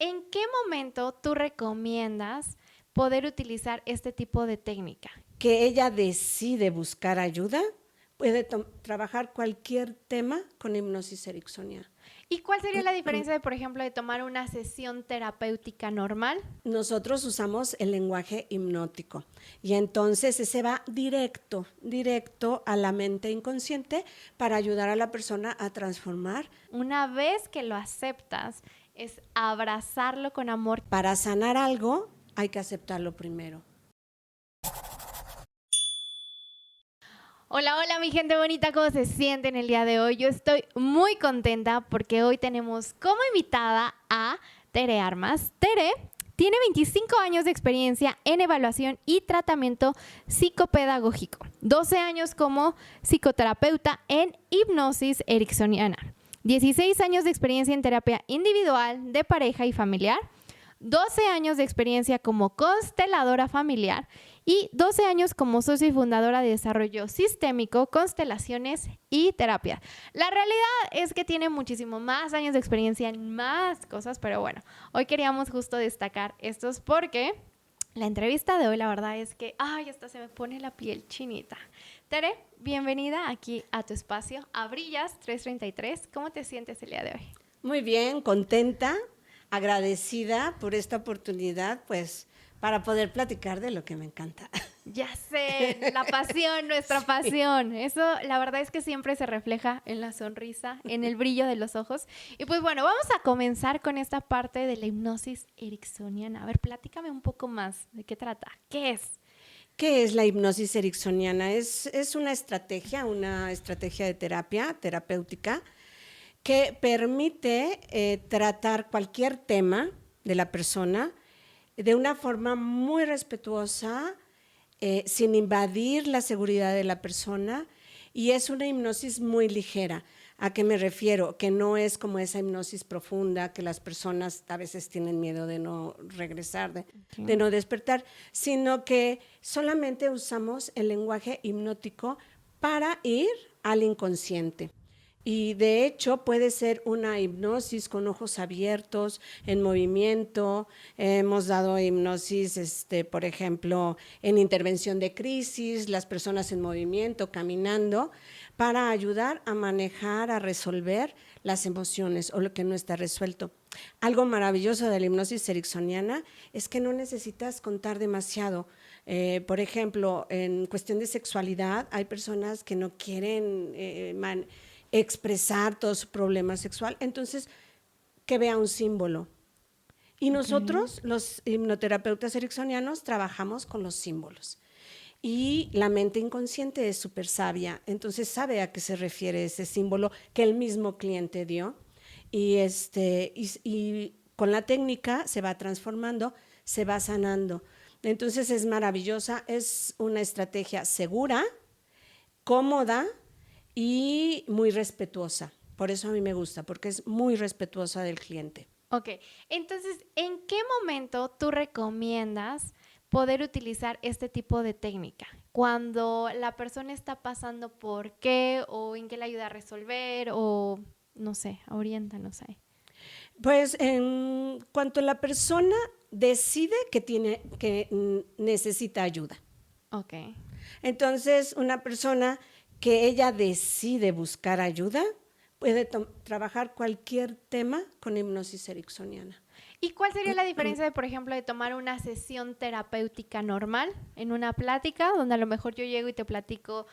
¿En qué momento tú recomiendas poder utilizar este tipo de técnica? Que ella decide buscar ayuda, puede trabajar cualquier tema con hipnosis ericksoniana. ¿Y cuál sería la diferencia de, por ejemplo, de tomar una sesión terapéutica normal? Nosotros usamos el lenguaje hipnótico y entonces ese va directo a la mente inconsciente para ayudar a la persona a transformar. Una vez que lo aceptas, es abrazarlo con amor. Para sanar algo hay que aceptarlo primero. Hola, hola mi gente bonita, ¿cómo se sienten el día de hoy? Yo estoy muy contenta porque hoy tenemos como invitada a Tere Armas. Tere tiene 25 años de experiencia en evaluación y tratamiento psicopedagógico, 12 años como psicoterapeuta en hipnosis ericksoniana, 16 años de experiencia en terapia individual, de pareja y familiar, 12 años de experiencia como consteladora familiar y 12 años como socia y fundadora de desarrollo sistémico, constelaciones y terapia. La realidad es que tiene muchísimo más años de experiencia en más cosas, pero bueno, hoy queríamos justo destacar estos porque la entrevista de hoy, la verdad es que, ay, hasta se me pone la piel chinita. Tere, bienvenida aquí a tu espacio, a Brillas 333. ¿Cómo te sientes el día de hoy? Muy bien, contenta, agradecida por esta oportunidad, pues para poder platicar de lo que me encanta. Ya sé, la pasión, nuestra pasión. Eso, la verdad es que siempre se refleja en la sonrisa, en el brillo de los ojos. Y pues bueno, vamos a comenzar con esta parte de la hipnosis ericksoniana. A ver, platícame un poco más de qué trata, qué es. ¿Qué es la hipnosis ericksoniana? Es una estrategia de terapia terapéutica que permite tratar cualquier tema de la persona de una forma muy respetuosa, sin invadir la seguridad de la persona, y es una hipnosis muy ligera. ¿A qué me refiero? Que no es como esa hipnosis profunda que las personas a veces tienen miedo de no regresar, de no despertar, sino que solamente usamos el lenguaje hipnótico para ir al inconsciente. Y de hecho puede ser una hipnosis con ojos abiertos, en movimiento. Hemos dado hipnosis, por ejemplo, en intervención de crisis, las personas en movimiento, caminando, para ayudar a manejar, a resolver las emociones o lo que no está resuelto. Algo maravilloso de la hipnosis ericksoniana es que no necesitas contar demasiado. Por ejemplo, en cuestión de sexualidad, hay personas que no quieren expresar todo su problema sexual, entonces que vea un símbolo. Y nosotros, los hipnoterapeutas ericksonianos, trabajamos con los símbolos. Y la mente inconsciente es súper sabia, entonces sabe a qué se refiere ese símbolo que el mismo cliente dio. Y con la técnica se va transformando, se va sanando. Entonces es maravillosa, es una estrategia segura, cómoda y muy respetuosa. Por eso a mí me gusta, porque es muy respetuosa del cliente. Ok, entonces, ¿en qué momento tú recomiendas poder utilizar este tipo de técnica? Cuando la persona está pasando por qué o en qué le ayuda a resolver o no sé, oriéntanos ahí. Pues en cuanto la persona decide que necesita ayuda. Ok. Entonces, una persona que ella decide buscar ayuda puede trabajar cualquier tema con hipnosis ericksoniana. ¿Y cuál sería la diferencia de, por ejemplo, de tomar una sesión terapéutica normal en una plática, donde a lo mejor yo llego y te platico,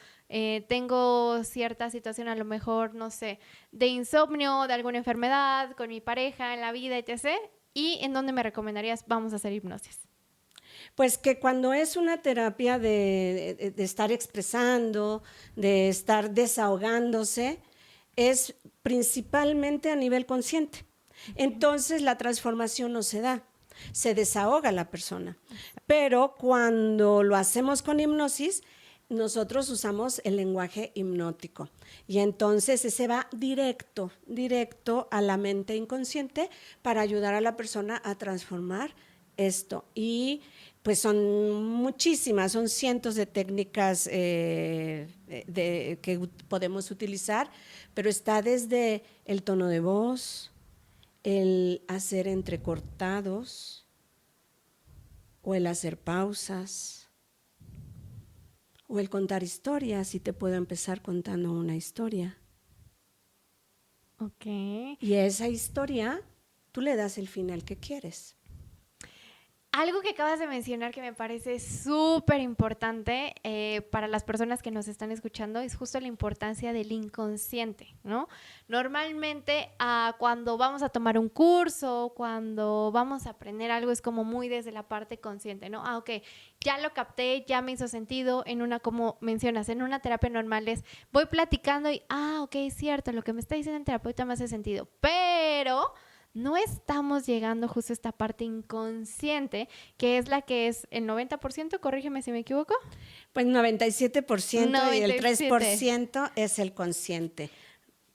tengo cierta situación, a lo mejor, no sé, de insomnio, de alguna enfermedad, con mi pareja, en la vida, etc., y en dónde me recomendarías, vamos a hacer hipnosis? Pues que cuando es una terapia de estar expresando, de estar desahogándose, es principalmente a nivel consciente. Entonces la transformación no se da, se desahoga la persona. Pero cuando lo hacemos con hipnosis, nosotros usamos el lenguaje hipnótico y entonces ese va directo a la mente inconsciente para ayudar a la persona a transformar esto. Y pues son muchísimas, son cientos de técnicas que podemos utilizar, pero está desde el tono de voz, el hacer entrecortados o el hacer pausas o el contar historias, y te puedo empezar contando una historia. Ok. Y a esa historia tú le das el final que quieres. Algo que acabas de mencionar que me parece súper importante para las personas que nos están escuchando es justo la importancia del inconsciente, ¿no? Normalmente cuando vamos a tomar un curso, cuando vamos a aprender algo, es como muy desde la parte consciente, ¿no? Ok, ya lo capté, ya me hizo sentido. Como mencionas, en una terapia normal voy platicando y, ok, es cierto, lo que me está diciendo el terapeuta me hace sentido, pero no estamos llegando justo a esta parte inconsciente, que es la que es el 90%, corrígeme si me equivoco. Pues 97% y el 97. 3% es el consciente.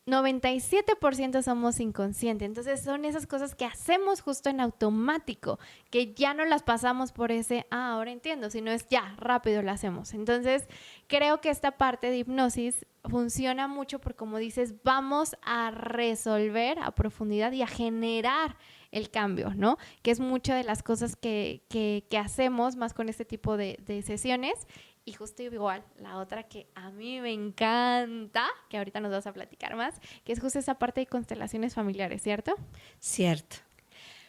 97% somos inconscientes, entonces son esas cosas que hacemos justo en automático, que ya no las pasamos por ese, ahora entiendo, sino es ya, rápido lo hacemos. Entonces creo que esta parte de hipnosis funciona mucho porque, como dices, vamos a resolver a profundidad y a generar el cambio, ¿no? Que es muchas de las cosas que hacemos más con este tipo de sesiones. Y justo igual, la otra que a mí me encanta, que ahorita nos vas a platicar más, que es justo esa parte de constelaciones familiares, ¿cierto? Cierto.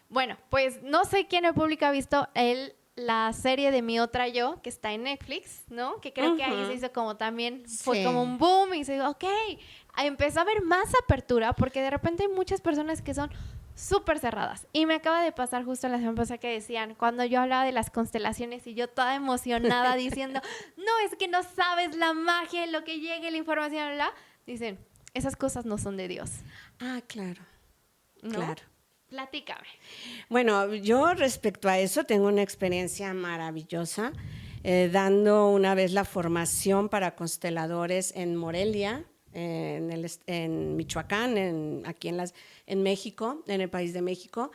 Bueno, pues no sé quién en el público ha visto la serie de Mi Otra Yo, que está en Netflix, ¿no? Que creo que ahí se hizo como también, fue como un boom y se dijo, ok, empezó a haber más apertura porque de repente hay muchas personas que son súper cerradas. Y me acaba de pasar justo la semana pasada que decían, cuando yo hablaba de las constelaciones y yo toda emocionada diciendo, no, es que no sabes la magia, lo que llegue, la información, bla, bla, dicen, esas cosas no son de Dios. Claro, ¿no? claro. Platícame. Bueno, yo respecto a eso tengo una experiencia maravillosa, dando una vez la formación para consteladores en Morelia, en Michoacán, aquí en México, en el país de México.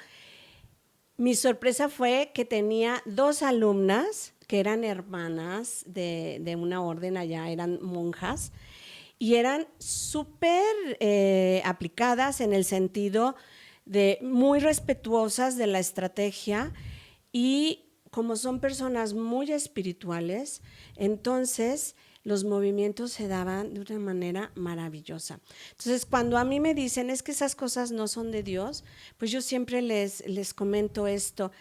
Mi sorpresa fue que tenía 2 alumnas que eran hermanas de una orden allá, eran monjas, y eran súper aplicadas en el sentido de muy respetuosas de la estrategia, y como son personas muy espirituales, entonces los movimientos se daban de una manera maravillosa. Entonces, cuando a mí me dicen, es que esas cosas no son de Dios, pues yo siempre les comento esto.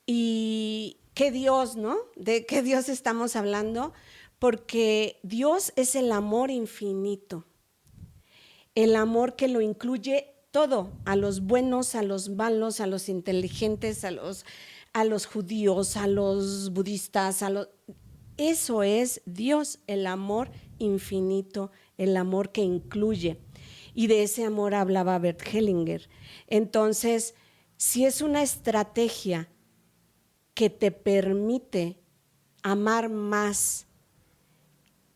Y qué Dios, ¿no? ¿De qué Dios estamos hablando? Porque Dios es el amor infinito, el amor que lo incluye todo, a los buenos, a los malos, a los inteligentes, a los judíos, a los budistas, Eso es Dios, el amor infinito, el amor que incluye. Y de ese amor hablaba Bert Hellinger. Entonces, si es una estrategia que te permite amar más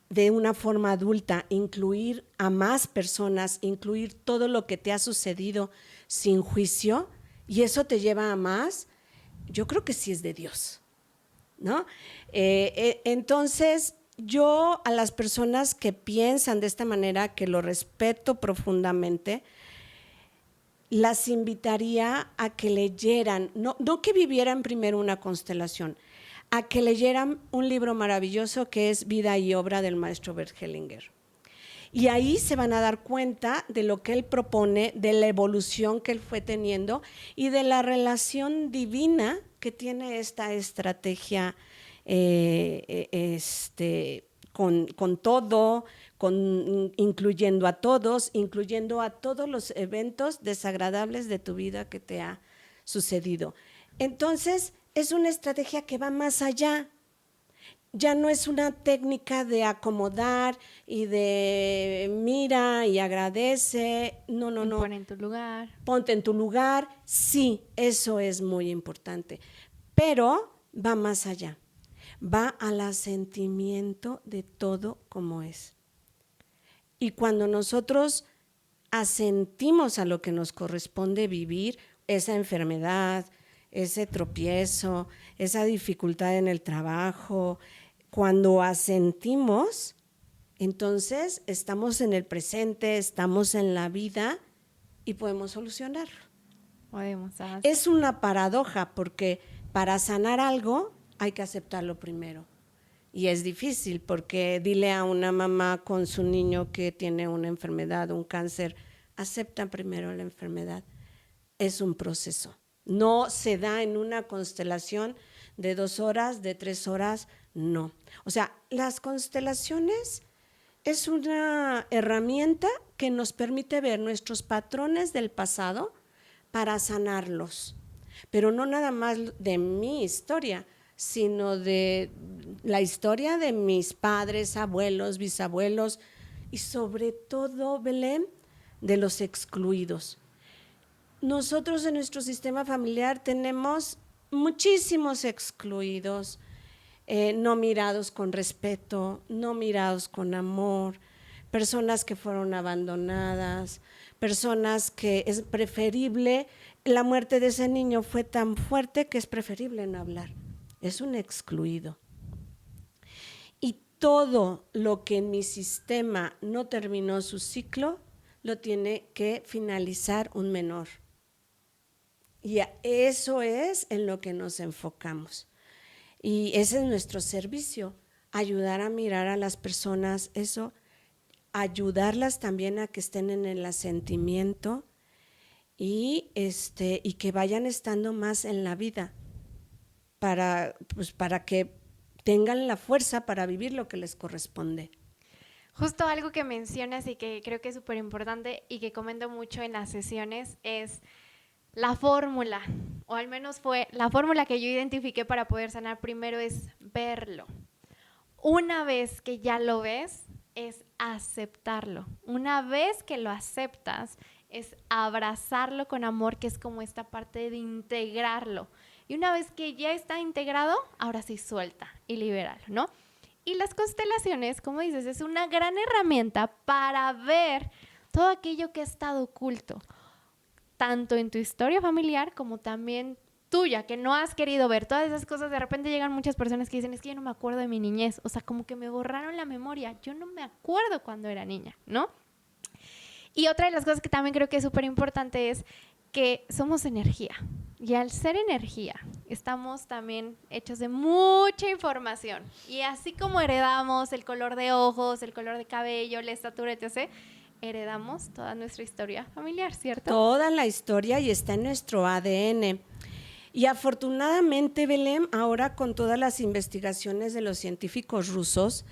de una forma adulta, incluir a más personas, incluir todo lo que te ha sucedido sin juicio, y eso te lleva a más, yo creo que sí es de Dios, ¿no? Entonces, yo a las personas que piensan de esta manera, que lo respeto profundamente, las invitaría a que leyeran, no que vivieran primero una constelación, a que leyeran un libro maravilloso que es Vida y Obra del maestro Bert Hellinger. Y ahí se van a dar cuenta de lo que él propone, de la evolución que él fue teniendo y de la relación divina que tiene esta estrategia con todo, incluyendo a todos, incluyendo a todos los eventos desagradables de tu vida que te ha sucedido. Entonces, es una estrategia que va más allá. Ya no es una técnica de acomodar y de mira y agradece. No. Pon en tu lugar. Ponte en tu lugar. Sí, eso es muy importante. Pero va más allá. Va al asentimiento de todo como es. Y cuando nosotros asentimos a lo que nos corresponde vivir, esa enfermedad, ese tropiezo, esa dificultad en el trabajo, cuando asentimos, entonces estamos en el presente, estamos en la vida y podemos solucionarlo. podemos. Es una paradoja porque para sanar algo hay que aceptarlo primero. Y es difícil porque dile a una mamá con su niño que tiene una enfermedad, un cáncer, aceptan primero la enfermedad. Es un proceso. No se da en una constelación de 2 horas, de 3 horas, no. O sea, las constelaciones es una herramienta que nos permite ver nuestros patrones del pasado para sanarlos. Pero no nada más de mi historia, sino de la historia de mis padres, abuelos, bisabuelos y sobre todo, Belén, de los excluidos. Nosotros en nuestro sistema familiar tenemos muchísimos excluidos, no mirados con respeto, no mirados con amor, personas que fueron abandonadas, personas que es preferible, la muerte de ese niño fue tan fuerte que es preferible no hablar, es un excluido. Y todo lo que en mi sistema no terminó su ciclo, lo tiene que finalizar un menor. Y eso es en lo que nos enfocamos. Y ese es nuestro servicio, ayudar a mirar a las personas, eso, ayudarlas también a que estén en el asentimiento y que vayan estando más en la vida para que tengan la fuerza para vivir lo que les corresponde. Justo algo que mencionas y que creo que es súper importante y que comento mucho en las sesiones es la fórmula, o al menos fue la fórmula que yo identifiqué para poder sanar primero es verlo. Una vez que ya lo ves, es aceptarlo. Una vez que lo aceptas, es abrazarlo con amor, que es como esta parte de integrarlo. Y una vez que ya está integrado, ahora sí suelta y libéralo, ¿no? Y las constelaciones, como dices, es una gran herramienta para ver todo aquello que ha estado oculto, tanto en tu historia familiar como también tuya, que no has querido ver. Todas esas cosas, de repente llegan muchas personas que dicen, es que yo no me acuerdo de mi niñez, o sea, como que me borraron la memoria, yo no me acuerdo cuando era niña, ¿no? Y otra de las cosas que también creo que es súper importante es que somos energía. Y al ser energía, estamos también hechos de mucha información. Y así como heredamos el color de ojos, el color de cabello, la estatura, etc., heredamos toda nuestra historia familiar, ¿cierto? Toda la historia y está en nuestro ADN. Y afortunadamente, Belén, ahora con todas las investigaciones de los científicos rusos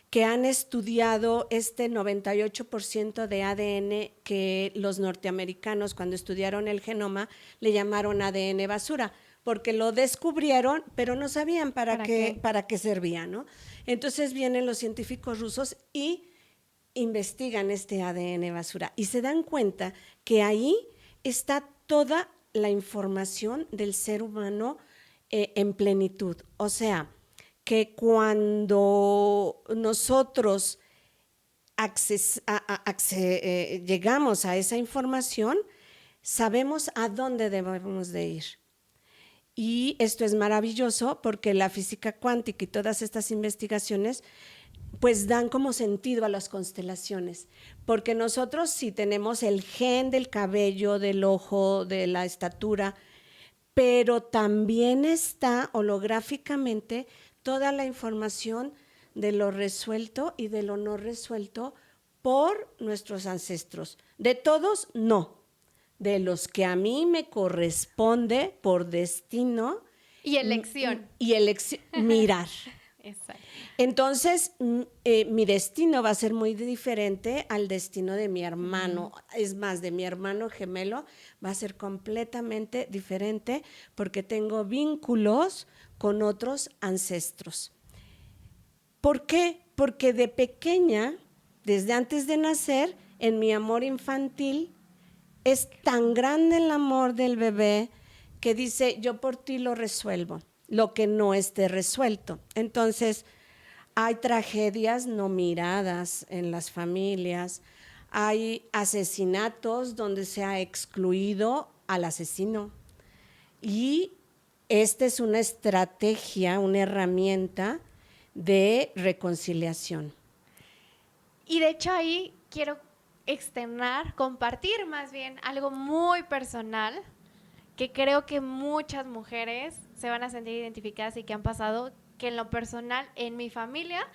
que han estudiado este 98% de ADN que los norteamericanos cuando estudiaron el genoma le llamaron ADN basura, porque lo descubrieron, pero no sabían para qué servía, ¿no? Entonces vienen los científicos rusos y investigan este ADN basura y se dan cuenta que ahí está toda la información del ser humano en plenitud. O sea, que cuando nosotros llegamos a esa información, sabemos a dónde debemos de ir. Y esto es maravilloso porque la física cuántica y todas estas investigaciones pues dan como sentido a las constelaciones, porque nosotros sí tenemos el gen del cabello, del ojo, de la estatura, pero también está holográficamente toda la información de lo resuelto y de lo no resuelto por nuestros ancestros. De todos, no. De los que a mí me corresponde por destino. Y elección. Y elección, mirar. Exacto. Entonces, mi destino va a ser muy diferente al destino de mi hermano. Es más, de mi hermano gemelo va a ser completamente diferente porque tengo vínculos con otros ancestros. ¿Por qué? Porque de pequeña, desde antes de nacer, en mi amor infantil, es tan grande el amor del bebé que dice, yo por ti lo resuelvo, lo que no esté resuelto. Entonces, hay tragedias no miradas en las familias, hay asesinatos donde se ha excluido al asesino. Y esta es una estrategia, una herramienta de reconciliación. Y de hecho ahí quiero externar, compartir más bien algo muy personal que creo que muchas mujeres se van a sentir identificadas y que han pasado, que en lo personal, en mi familia,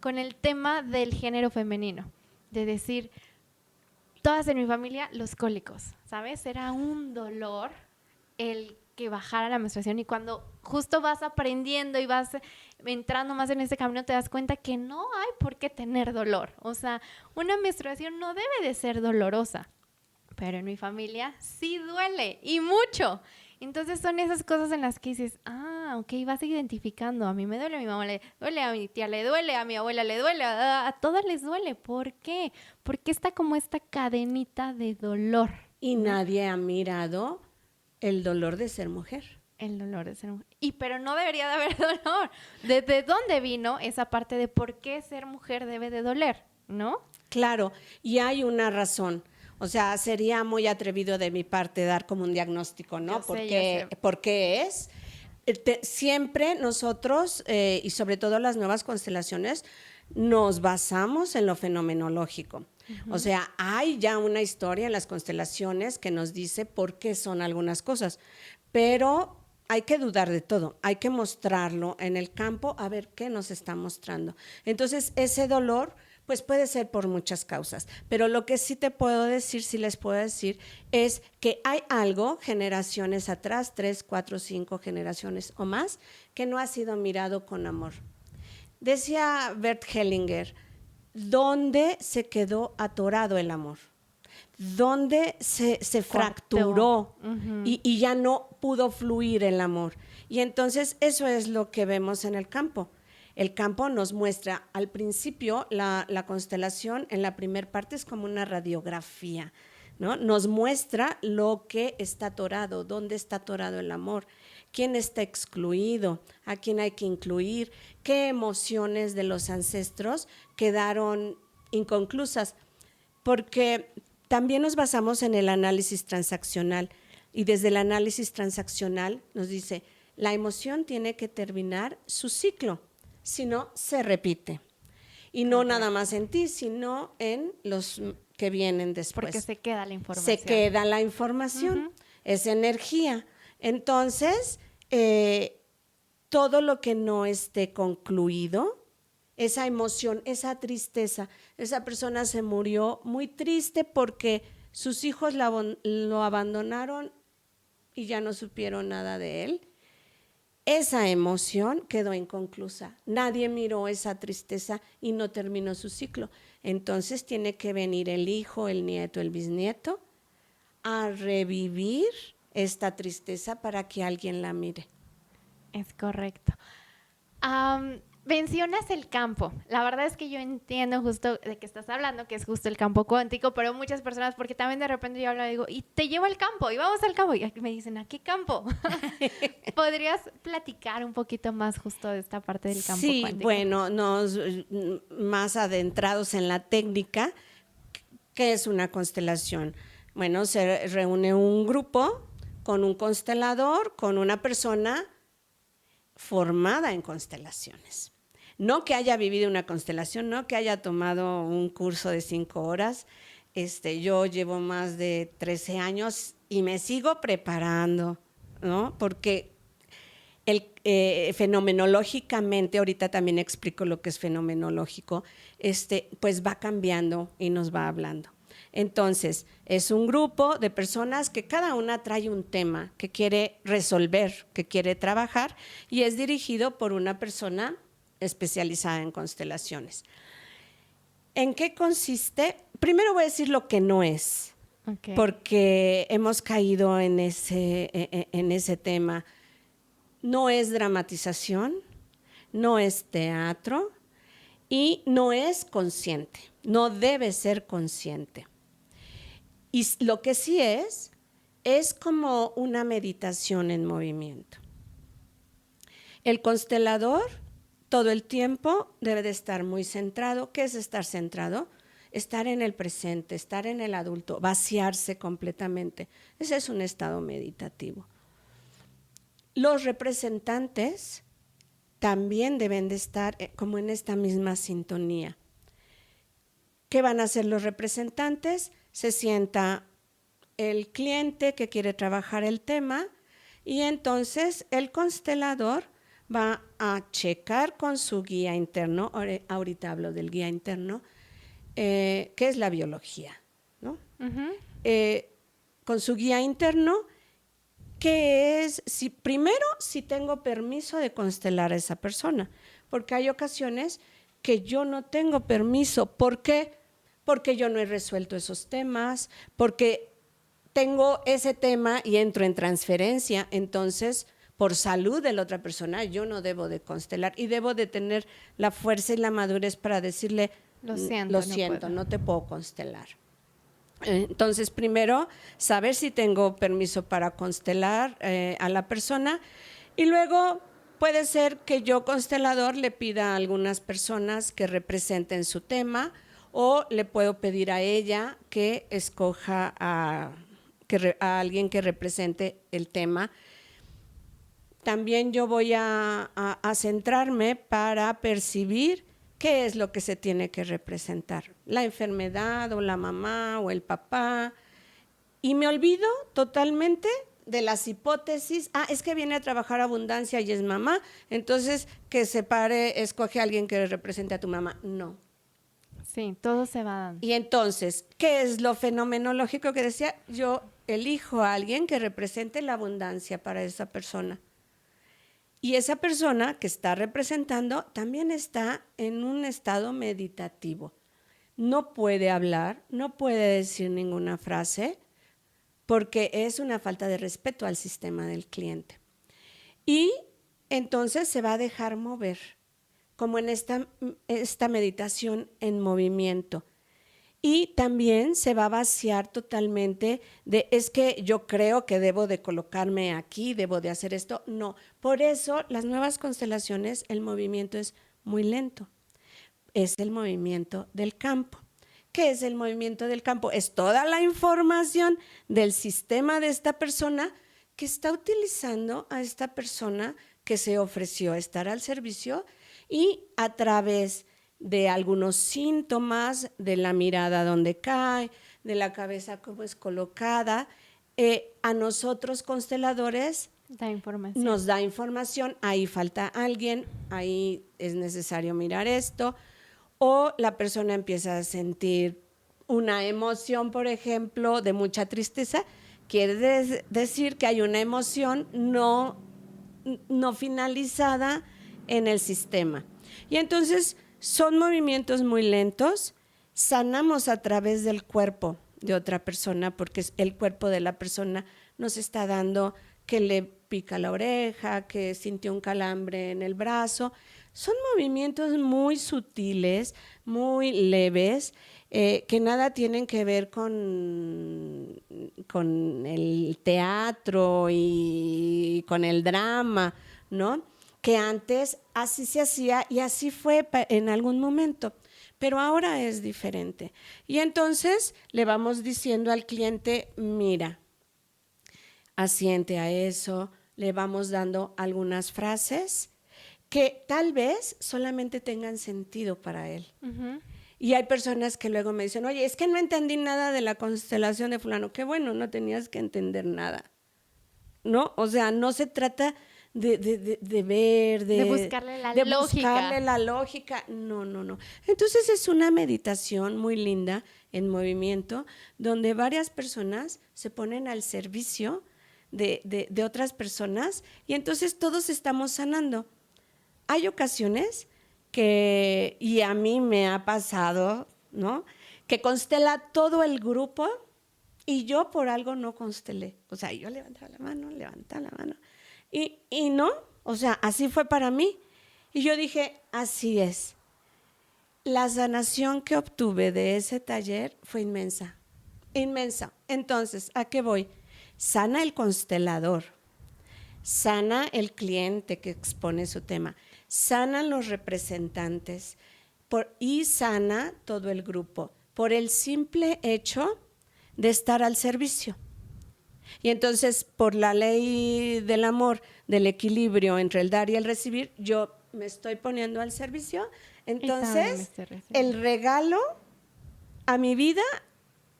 con el tema del género femenino, de decir, todas en mi familia, los cólicos, ¿sabes? Era un dolor el que bajara la menstruación, y cuando justo vas aprendiendo y vas entrando más en ese camino, te das cuenta que no hay por qué tener dolor. O sea, una menstruación no debe de ser dolorosa, pero en mi familia sí duele, y mucho. Entonces son esas cosas en las que dices, ok, vas identificando. A mí me duele, a mi mamá le duele, a mi tía le duele, a mi abuela le duele, a todas les duele. ¿Por qué? Porque está como esta cadenita de dolor. Y nadie ha mirado el dolor de ser mujer. El dolor de ser mujer. Pero no debería de haber dolor. ¿Desde dónde vino esa parte de por qué ser mujer debe de doler? ¿No? Claro, y hay una razón. O sea, sería muy atrevido de mi parte dar como un diagnóstico, ¿no? Porque es. Siempre nosotros, y sobre todo las nuevas constelaciones, nos basamos en lo fenomenológico. O sea, hay ya una historia en las constelaciones que nos dice por qué son algunas cosas, pero hay que dudar de todo, hay que mostrarlo en el campo a ver qué nos está mostrando. Entonces, ese dolor pues puede ser por muchas causas, pero lo que sí te puedo decir, sí les puedo decir, es que hay algo generaciones atrás, 3, 4, 5 generaciones o más, que no ha sido mirado con amor. Decía Bert Hellinger, ¿dónde se quedó atorado el amor? ¿Dónde se fracturó y ya no pudo fluir el amor? Y entonces eso es lo que vemos en el campo. El campo nos muestra, al principio, la constelación en la primera parte es como una radiografía, ¿no? Nos muestra lo que está atorado, dónde está atorado el amor, quién está excluido, a quién hay que incluir, qué emociones de los ancestros quedaron inconclusas, porque también nos basamos en el análisis transaccional, y desde el análisis transaccional nos dice, la emoción tiene que terminar su ciclo, si no, se repite. Y no nada más en ti, sino en los que vienen después. Porque se queda la información. Se queda la información, es energía. Entonces, todo lo que no esté concluido, esa emoción, esa tristeza, esa persona se murió muy triste porque sus hijos lo abandonaron y ya no supieron nada de él. Esa emoción quedó inconclusa. Nadie miró esa tristeza y no terminó su ciclo. Entonces tiene que venir el hijo, el nieto, el bisnieto a revivir esta tristeza para que alguien la mire. Es correcto. Mencionas el campo. La verdad es que yo entiendo justo de qué estás hablando, que es justo el campo cuántico, pero muchas personas, porque también de repente yo hablo y digo, y te llevo al campo, y vamos al campo, y me dicen, ¿a qué campo? ¿Podrías platicar un poquito más justo de esta parte del campo cuántico? Sí, bueno, más adentrados en la técnica, ¿qué es una constelación? Bueno, se reúne un grupo con un constelador, con una persona formada en constelaciones. No que haya vivido una constelación, no que haya tomado un curso de 5 horas. Yo llevo más de 13 años y me sigo preparando, ¿no? Porque fenomenológicamente, ahorita también explico lo que es fenomenológico, pues va cambiando y nos va hablando. Entonces, es un grupo de personas que cada una trae un tema que quiere resolver, que quiere trabajar, y es dirigido por una persona especializada en constelaciones. ¿En qué consiste? Primero voy a decir lo que no es, porque hemos caído en ese tema. No es dramatización, no es teatro y no es consciente, no debe ser consciente. Y lo que sí es como una meditación en movimiento. El constelador todo el tiempo debe de estar muy centrado. ¿Qué es estar centrado? Estar en el presente, estar en el adulto, vaciarse completamente. Ese es un estado meditativo. Los representantes también deben de estar como en esta misma sintonía. ¿Qué van a hacer los representantes? Se sienta el cliente que quiere trabajar el tema y entonces el constelador va a checar con su guía interno, ahorita hablo del guía interno, que es la biología, ¿no? Con su guía interno, que es, primero, si tengo permiso de constelar a esa persona, porque hay ocasiones que yo no tengo permiso. ¿Por qué? Porque yo no he resuelto esos temas, porque tengo ese tema y entro en transferencia, entonces por salud de la otra persona yo no debo de constelar y debo de tener la fuerza y la madurez para decirle, lo siento, no te puedo constelar. Entonces, primero, saber si tengo permiso para constelar a la persona y luego puede ser que yo, constelador, le pida a algunas personas que representen su tema o le puedo pedir a ella que escoja a alguien que represente el tema. También yo voy a centrarme para percibir qué es lo que se tiene que representar, la enfermedad o la mamá o el papá, y me olvido totalmente de las hipótesis. Es que viene a trabajar abundancia y es mamá, entonces que se pare, escoge a alguien que represente a tu mamá. No. Sí, todo se va dando. Y entonces, ¿qué es lo fenomenológico que decía? Yo elijo a alguien que represente la abundancia para esa persona. Y esa persona que está representando también está en un estado meditativo. No puede hablar, no puede decir ninguna frase, porque es una falta de respeto al sistema del cliente. Y entonces se va a dejar mover, como en esta meditación en movimiento. Y también se va a vaciar totalmente de, es que yo creo que debo de colocarme aquí, debo de hacer esto. No, por eso las nuevas constelaciones, el movimiento es muy lento. Es el movimiento del campo. ¿Qué es el movimiento del campo? Es toda la información del sistema de esta persona que está utilizando a esta persona que se ofreció a estar al servicio y a través de algunos síntomas, de la mirada donde cae, de la cabeza cómo es colocada, a nosotros consteladores nos da información, ahí falta alguien, ahí es necesario mirar esto, o la persona empieza a sentir una emoción, por ejemplo, de mucha tristeza, quiere decir que hay una emoción no finalizada en el sistema. Y entonces son movimientos muy lentos, sanamos a través del cuerpo de otra persona, porque el cuerpo de la persona nos está dando que le pica la oreja, que sintió un calambre en el brazo. Son movimientos muy sutiles, muy leves, que nada tienen que ver con el teatro y con el drama, ¿no? Que antes así se hacía y así fue en algún momento, pero ahora es diferente. Y entonces le vamos diciendo al cliente, mira, asiente a eso, le vamos dando algunas frases que tal vez solamente tengan sentido para él. Uh-huh. Y hay personas que luego me dicen, oye, es que no entendí nada de la constelación de fulano. Qué bueno, no tenías que entender nada, ¿no? O sea, no se trata de ver, de buscarle la lógica. No. Entonces es una meditación muy linda en movimiento, donde varias personas se ponen al servicio de otras personas y entonces todos estamos sanando. Hay ocasiones que, y a mí me ha pasado, ¿no?, que constela todo el grupo y yo por algo no constelé. O sea, yo levantaba la mano y no, o sea, así fue para mí. Y yo dije, así es. La sanación que obtuve de ese taller fue inmensa. Entonces, ¿a qué voy? Sana el constelador, sana el cliente que expone su tema, sanan los representantes y sana todo el grupo por el simple hecho de estar al servicio. Y entonces, por la ley del amor, del equilibrio entre el dar y el recibir, yo me estoy poniendo al servicio. Entonces, el regalo a mi vida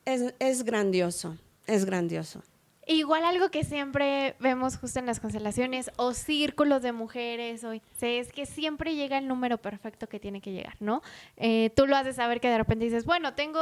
es grandioso. es grandioso. Igual algo que siempre vemos justo en las constelaciones o círculos de mujeres, es que siempre llega el número perfecto que tiene que llegar, ¿no? Tú lo haces saber que de repente dices, bueno, tengo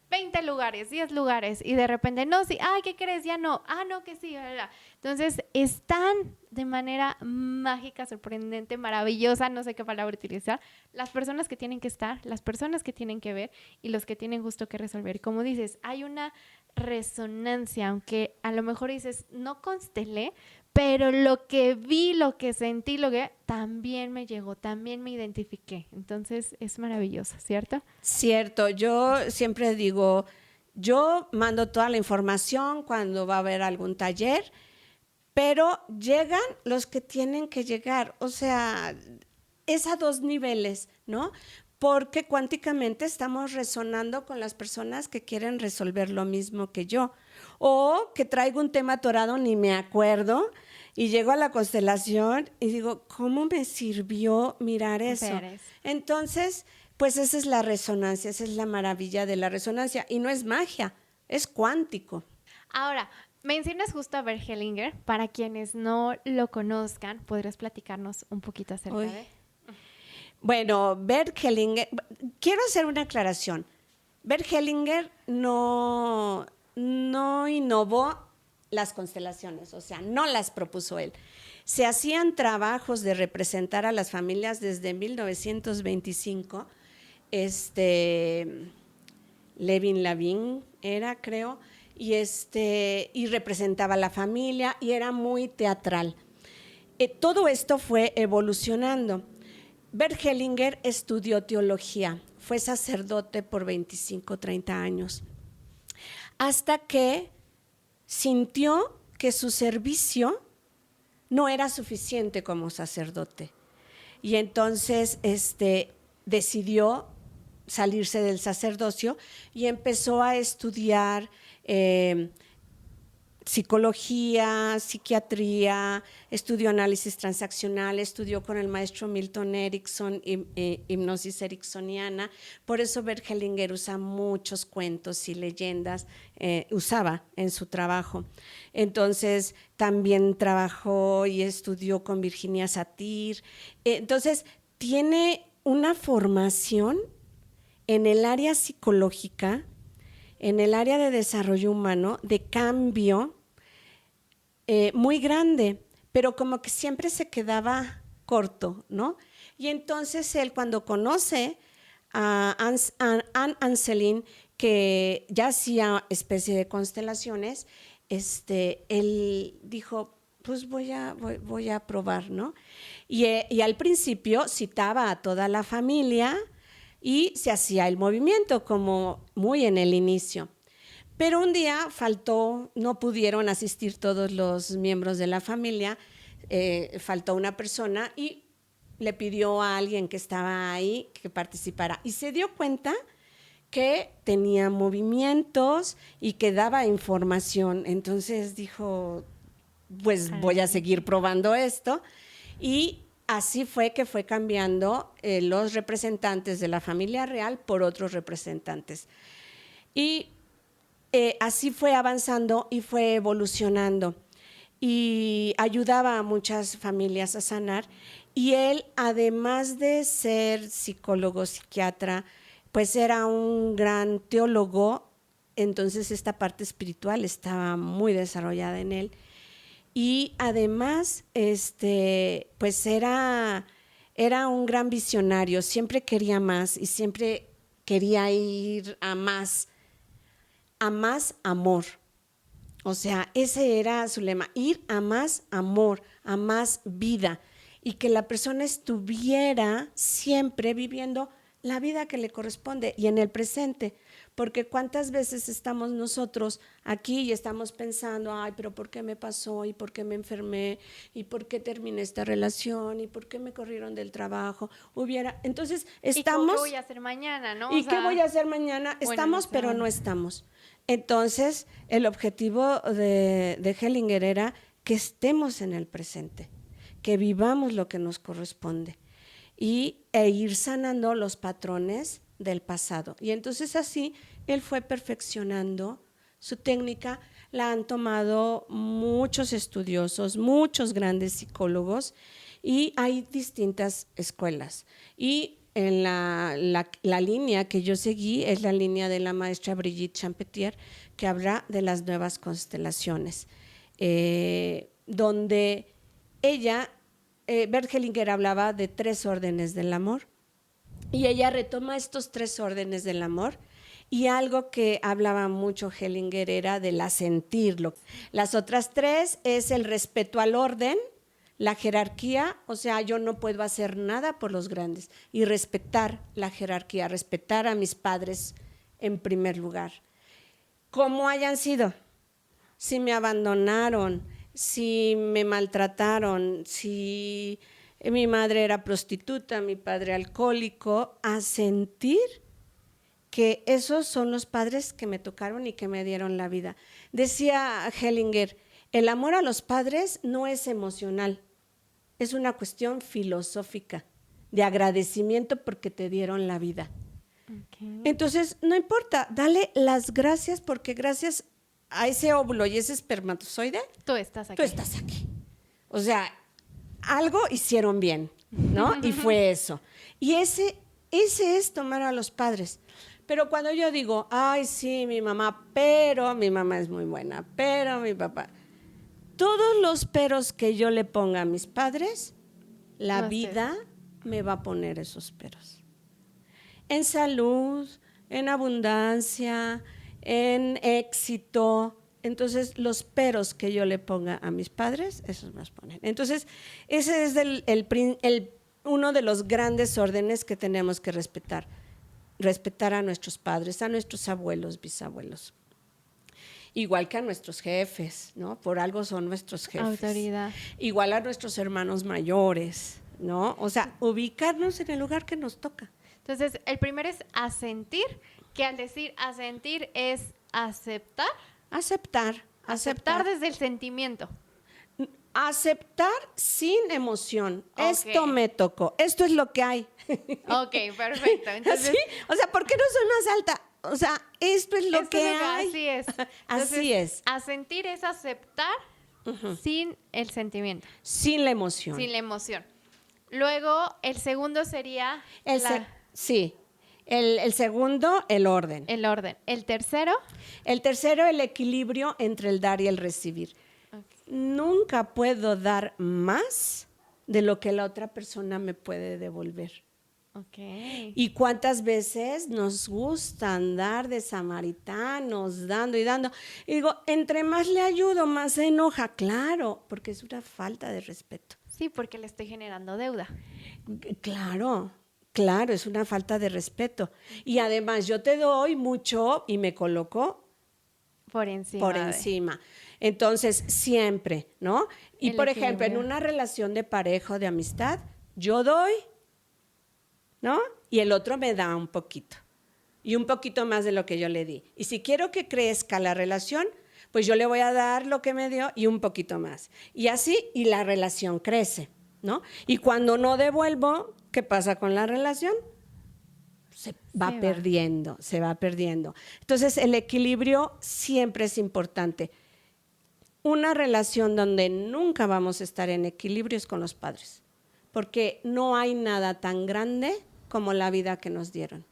20 lugares, 10 lugares, y de repente, no, sí, ay, ¿qué crees? Ya no, no, que sí, bla, bla. Entonces, están de manera mágica, sorprendente, maravillosa, no sé qué palabra utilizar, las personas que tienen que estar, las personas que tienen que ver y los que tienen justo que resolver. Como dices, hay una resonancia, aunque a lo mejor dices, no constelé, pero lo que vi, lo que sentí, lo que también me llegó, también me identifiqué. Entonces es maravilloso, ¿cierto? Cierto, yo siempre digo, yo mando toda la información cuando va a haber algún taller, pero llegan los que tienen que llegar, o sea, es a dos niveles, ¿no? Porque cuánticamente estamos resonando con las personas que quieren resolver lo mismo que yo, o que traigo un tema atorado, ni me acuerdo, y llego a la constelación y digo, ¿cómo me sirvió mirar eso? Entonces, pues esa es la resonancia, esa es la maravilla de la resonancia, y no es magia, es cuántico. Ahora, mencionas justo a Bert Hellinger. Para quienes no lo conozcan, ¿podrías platicarnos un poquito acerca de él? Bueno, Bert Hellinger, quiero hacer una aclaración. Bert Hellinger no innovó las constelaciones, o sea, no las propuso él. Se hacían trabajos de representar a las familias desde 1925. Levin Lavin era, creo, y representaba a la familia y era muy teatral. Todo esto fue evolucionando. Bert Hellinger estudió teología, fue sacerdote por 25, 30 años, hasta que sintió que su servicio no era suficiente como sacerdote. Y entonces decidió salirse del sacerdocio y empezó a estudiar psicología, psiquiatría, estudió análisis transaccional, estudió con el maestro Milton Erickson, hipnosis ericksoniana. Por eso Bert Hellinger usa muchos cuentos y leyendas, usaba en su trabajo. Entonces, también trabajó y estudió con Virginia Satir. Entonces, tiene una formación en el área psicológica, en el área de desarrollo humano, de cambio, muy grande, pero como que siempre se quedaba corto, ¿no? Y entonces él, cuando conoce a Anne Anselin, que ya hacía especie de constelaciones, él dijo, pues voy a probar, ¿no? Y al principio citaba a toda la familia y se hacía el movimiento como muy en el inicio. Pero un día faltó, no pudieron asistir todos los miembros de la familia, faltó una persona y le pidió a alguien que estaba ahí que participara. Y se dio cuenta que tenía movimientos y que daba información. Entonces dijo, pues voy a seguir probando esto. Y así fue que fue cambiando los representantes de la familia real por otros representantes. Y así fue avanzando y fue evolucionando y ayudaba a muchas familias a sanar. Y él, además de ser psicólogo, psiquiatra, pues era un gran teólogo, entonces esta parte espiritual estaba muy desarrollada en él. Y además, pues era un gran visionario, siempre quería más y siempre quería ir a más amor. O sea, ese era su lema, ir a más amor, a más vida, y que la persona estuviera siempre viviendo la vida que le corresponde y en el presente, porque cuántas veces estamos nosotros aquí y estamos pensando, ay, pero ¿por qué me pasó? ¿Y por qué me enfermé? ¿Y por qué terminé esta relación? ¿Y por qué me corrieron del trabajo? Entonces estamos… ¿Y qué voy a hacer mañana, no? ¿Y qué voy a hacer mañana? Estamos, pero no estamos. Entonces, el objetivo de Hellinger era que estemos en el presente, que vivamos lo que nos corresponde e ir sanando los patrones del pasado. Y entonces así él fue perfeccionando Su técnica la han tomado muchos estudiosos, muchos grandes psicólogos y hay distintas escuelas. Y en la línea que yo seguí es la línea de la maestra Brigitte Champetier, que habla de las nuevas constelaciones, donde ella, Bert Hellinger hablaba de 3 órdenes del amor y ella retoma estos 3 órdenes del amor. Y algo que hablaba mucho Hellinger era del asentirlo. Las otras 3 es el respeto al orden, la jerarquía, o sea, yo no puedo hacer nada por los grandes, y respetar la jerarquía, respetar a mis padres en primer lugar. Como hayan sido, si me abandonaron, si me maltrataron, si mi madre era prostituta, mi padre alcohólico, asentir que esos son los padres que me tocaron y que me dieron la vida. Decía Hellinger, el amor a los padres no es emocional, es una cuestión filosófica, de agradecimiento porque te dieron la vida. Okay. Entonces, no importa, dale las gracias porque gracias a ese óvulo y ese espermatozoide, tú estás aquí. Tú estás aquí. O sea, algo hicieron bien, ¿no? Y fue eso. Y ese es tomar a los padres. Pero cuando yo digo, ay, sí, mi mamá, pero mi mamá es muy buena, pero mi papá, todos los peros que yo le ponga a mis padres, la vida me va a poner esos peros. En salud, en abundancia, en éxito. Entonces, los peros que yo le ponga a mis padres, esos me los ponen. Entonces, ese es uno de los grandes órdenes que tenemos que respetar. Respetar a nuestros padres, a nuestros abuelos, bisabuelos. Igual que a nuestros jefes, ¿no? Por algo son nuestros jefes. Autoridad. Igual a nuestros hermanos mayores, ¿no? O sea, ubicarnos en el lugar que nos toca. Entonces, el primero es asentir, que al decir asentir es aceptar. Aceptar desde el sentimiento. Aceptar sin emoción. Okay. Esto me tocó, esto es lo que hay. Ok, perfecto. Entonces, ¿sí? O sea, ¿por qué no sonas alta? O sea, esto es lo que hay. Así es. Entonces, así es. Asentir es aceptar sin el sentimiento. Sin la emoción. Sin la emoción. Luego, el segundo sería... Sí. El segundo, el orden. El orden. ¿El tercero? El tercero, el equilibrio entre el dar y el recibir. Okay. Nunca puedo dar más de lo que la otra persona me puede devolver. Okay. ¿Y cuántas veces nos gusta andar de samaritanos, dando y dando? Y digo, entre más le ayudo, más se enoja. Claro, porque es una falta de respeto. Sí, porque le estoy generando deuda. Claro, es una falta de respeto. Y además yo te doy mucho y me coloco por encima. Entonces, siempre, ¿no? Y por ejemplo, en una relación de pareja o de amistad, yo doy, ¿no? Y el otro me da un poquito. Y un poquito más de lo que yo le di. Y si quiero que crezca la relación, pues yo le voy a dar lo que me dio y un poquito más. Y así, y la relación crece, ¿no? Y cuando no devuelvo, ¿qué pasa con la relación? Se va perdiendo. Entonces, el equilibrio siempre es importante. Una relación donde nunca vamos a estar en equilibrio es con los padres, porque no hay nada tan grande como la vida que nos dieron.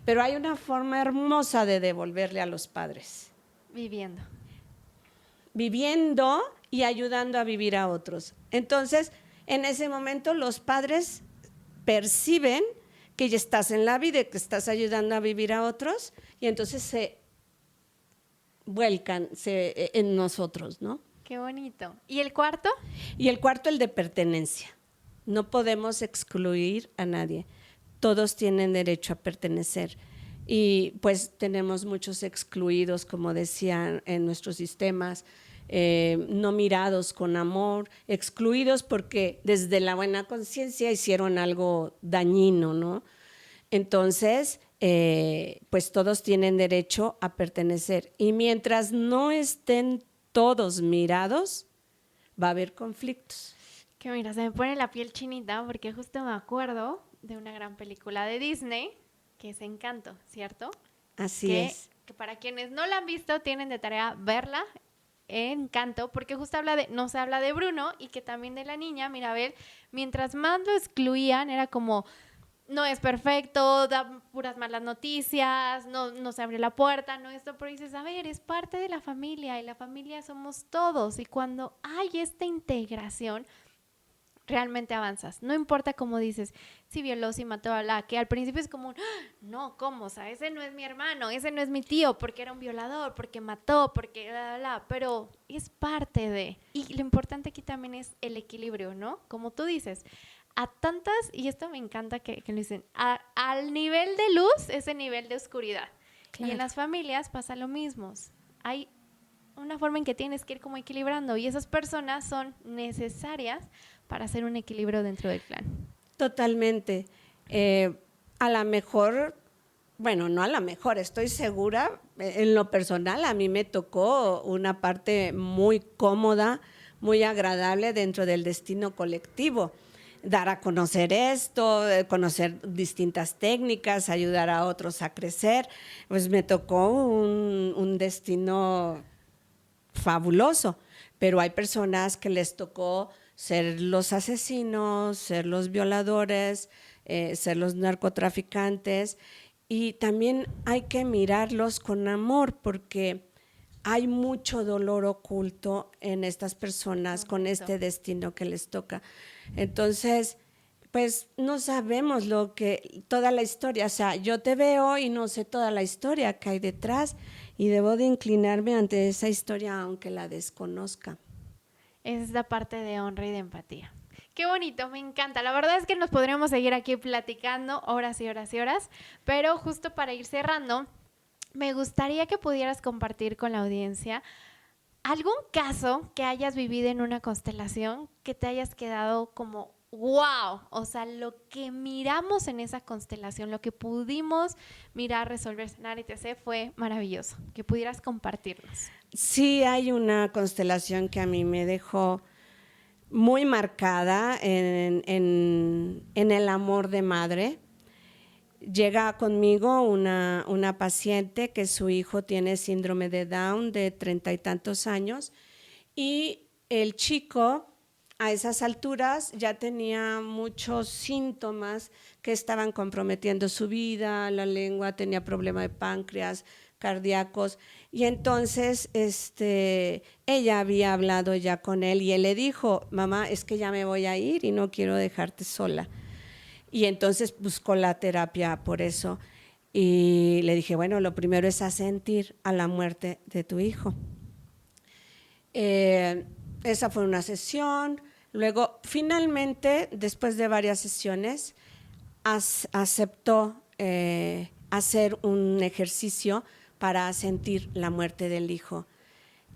Pero hay una forma hermosa de devolverle a los padres. Viviendo y ayudando a vivir a otros. Entonces, en ese momento los padres perciben que ya estás en la vida y que estás ayudando a vivir a otros y entonces se vuelcan en nosotros, ¿no? Qué bonito. ¿Y el cuarto? Y el cuarto, el de pertenencia. No podemos excluir a nadie. Todos tienen derecho a pertenecer. Y pues tenemos muchos excluidos, como decían en nuestros sistemas, no mirados con amor, excluidos porque desde la buena conciencia hicieron algo dañino, ¿no? Entonces, pues todos tienen derecho a pertenecer. Y mientras no estén todos mirados, va a haber conflictos. Que mira, se me pone la piel chinita porque justo me acuerdo de una gran película de Disney que es Encanto, ¿cierto? Así es. que para quienes no la han visto, tienen de tarea verla. Encanto, porque justo no se habla de Bruno y que también de la niña, Mirabel, mientras más lo excluían, era como, no es perfecto, da puras malas noticias, no se abre la puerta, no esto, pero dices, a ver, es parte de la familia y la familia somos todos y cuando hay esta integración, realmente avanzas. No importa cómo dices, si violó, si mató a la, que al principio es como, no, ¿cómo? O sea, ese no es mi hermano, ese no es mi tío, porque era un violador, porque mató, porque pero es parte de. Y lo importante aquí también es el equilibrio, ¿no? Como tú dices, a tantas, y esto me encanta que lo dicen, al nivel de luz, ese nivel de oscuridad. Claro. Y en las familias pasa lo mismo. Hay una forma en que tienes que ir como equilibrando y esas personas son necesarias para hacer un equilibrio dentro del clan. Totalmente. A lo mejor, bueno, no a lo mejor, estoy segura, en lo personal a mí me tocó una parte muy cómoda, muy agradable dentro del destino colectivo. Dar a conocer esto, conocer distintas técnicas, ayudar a otros a crecer. Pues me tocó un destino fabuloso, pero hay personas que les tocó ser los asesinos, ser los violadores, ser los narcotraficantes, y también hay que mirarlos con amor porque hay mucho dolor oculto en estas personas con este destino que les toca. Entonces, pues no sabemos toda la historia, o sea, yo te veo y no sé toda la historia que hay detrás y debo de inclinarme ante esa historia aunque la desconozca. Es la parte de honra y de empatía. Qué bonito, me encanta. La verdad es que nos podríamos seguir aquí platicando horas y horas y horas, pero justo para ir cerrando, me gustaría que pudieras compartir con la audiencia algún caso que hayas vivido en una constelación que te hayas quedado como wow, o sea, lo que miramos en esa constelación, lo que pudimos mirar, resolver, sanar, etc. fue maravilloso. Que pudieras compartirnos. Sí, hay una constelación que a mí me dejó muy marcada en el amor de madre. Llega conmigo una paciente que su hijo tiene síndrome de Down de 30 y tantos años y el chico a esas alturas ya tenía muchos síntomas que estaban comprometiendo su vida, la lengua, tenía problema de páncreas, cardíacos, y entonces ella había hablado ya con él y él le dijo, mamá, es que ya me voy a ir y no quiero dejarte sola. Y entonces buscó la terapia por eso y le dije, bueno, lo primero es asentir a la muerte de tu hijo. Esa fue una sesión. Luego, finalmente, después de varias sesiones, aceptó hacer un ejercicio para sentir la muerte del hijo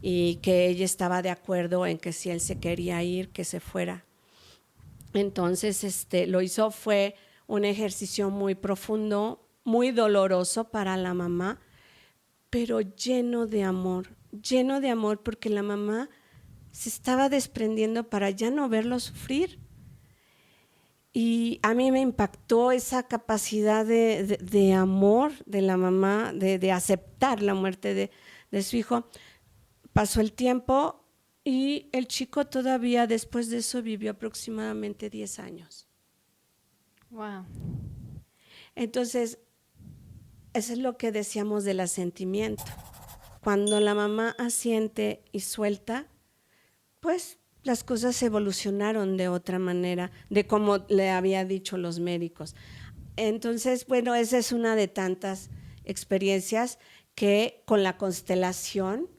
y que ella estaba de acuerdo en que si él se quería ir, que se fuera. Entonces, lo hizo, fue un ejercicio muy profundo, muy doloroso para la mamá, pero lleno de amor porque la mamá se estaba desprendiendo para ya no verlo sufrir. Y a mí me impactó esa capacidad de amor de la mamá, de aceptar la muerte de su hijo. Pasó el tiempo y el chico todavía después de eso vivió aproximadamente 10 años. Wow. Entonces, eso es lo que decíamos del asentimiento. Cuando la mamá asiente y suelta, pues las cosas evolucionaron de otra manera, de como le había dicho los médicos. Entonces, bueno, esa es una de tantas experiencias que con la constelación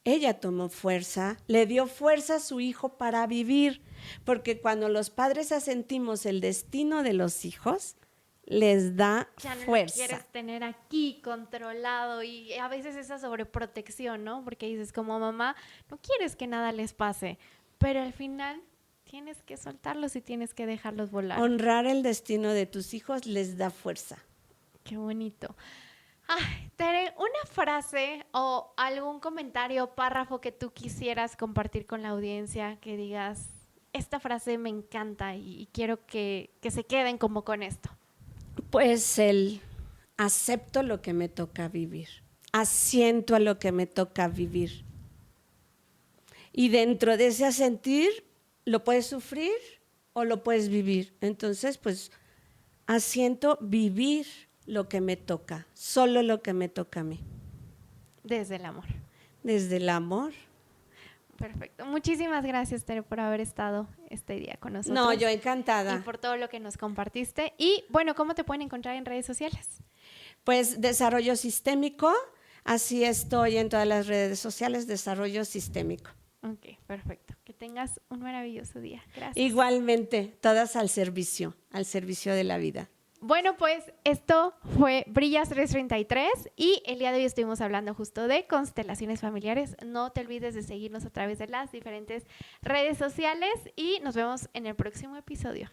ella tomó fuerza, le dio fuerza a su hijo para vivir, porque cuando los padres asentimos el destino de los hijos, les da ya no fuerza. Lo quieres tener aquí controlado y a veces esa sobreprotección, ¿no? Porque dices, como mamá, no quieres que nada les pase, pero al final tienes que soltarlos y tienes que dejarlos volar. Honrar el destino de tus hijos les da fuerza. Qué bonito. Ay, Tere, una frase o algún comentario, párrafo que tú quisieras compartir con la audiencia, que digas, esta frase me encanta y quiero que se queden como con esto. Pues el acepto lo que me toca vivir, asiento a lo que me toca vivir. Y dentro de ese asentir, lo puedes sufrir o lo puedes vivir. Entonces, pues, asiento vivir lo que me toca, solo lo que me toca a mí. Desde el amor. Desde el amor. Perfecto. Muchísimas gracias, Tere, por haber estado este día con nosotros. No, yo encantada. Y por todo lo que nos compartiste. Y bueno, ¿cómo te pueden encontrar en redes sociales? Pues Desarrollo Sistémico, así estoy en todas las redes sociales, Desarrollo Sistémico. Ok, perfecto. Que tengas un maravilloso día. Gracias. Igualmente, todas al servicio de la vida. Bueno, pues esto fue Brillas 333 y el día de hoy estuvimos hablando justo de constelaciones familiares. No te olvides de seguirnos a través de las diferentes redes sociales y nos vemos en el próximo episodio.